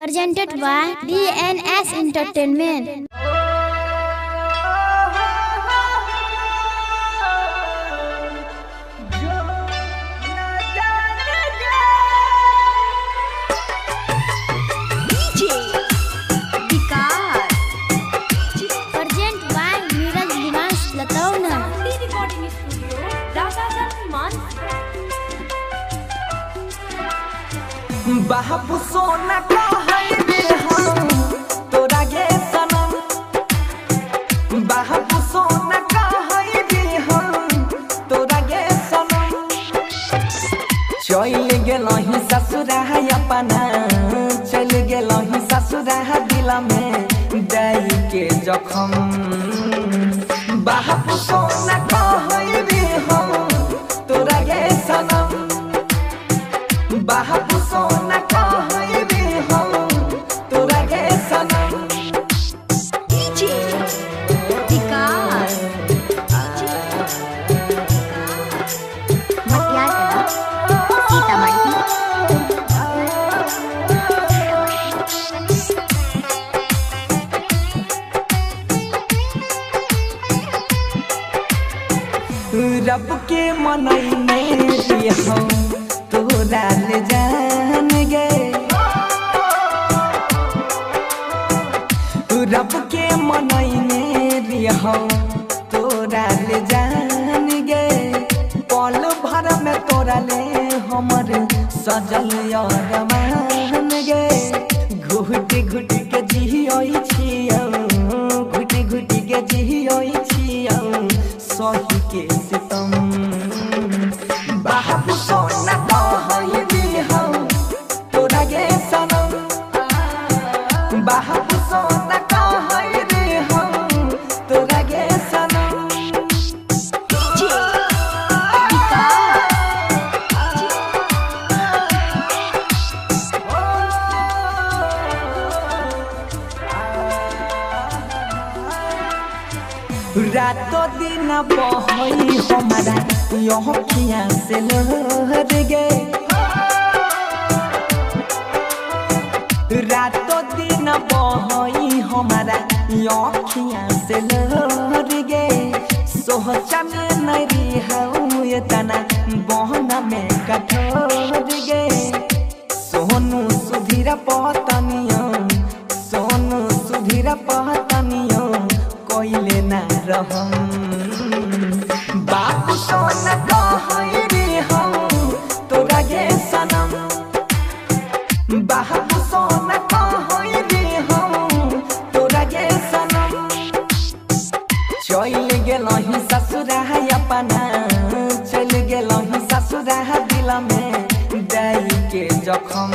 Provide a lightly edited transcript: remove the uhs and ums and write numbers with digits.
Presented by DNS Entertainment. बाबू सोना कहई रे हम तोरा गे सनम। बाबू सोना कहई रे हम तोरा गे सनम। चल गेलही ससुरा अपना, चल गेलही ससुरा दिल में दई के जखम। बाबू सोना कहई रे हम तोरा गे सनम। बाबू सोना कहई रे हम तोरा गे सनम। रब के मनई में हम तोरा ले जान गे। रब के मनई में हम तोरा ले जान गे। पल भर में तोरा ले हमर सजल अरमान गे। घुट घुट के जियोई छियौ, घुट घुट के जियोई छियौ सही के सितम। बाबू सोना कहई रे हम तोरा गे सनम। बाबू सोना कहई रे हम तोरा गे सनम। रातों दिन बहई हमारा अखिया से लहर गे। रातों दिन बहई हमारा अखिया से लहर गे। सोचा में नहीं हूँ ये तना बहना में कठोर गे। सोनू सुधीर पतनियो, सोनू सुधीर पतनियो कोइले ना रहम। बाबू सोना कहई रे हम तोरा गे सनम। बाबू सोना कहई रे हम तोरा गे सनम। चल गेलही ससुरा अपना, चल गेलही ससुरा दिल में दई के जखम।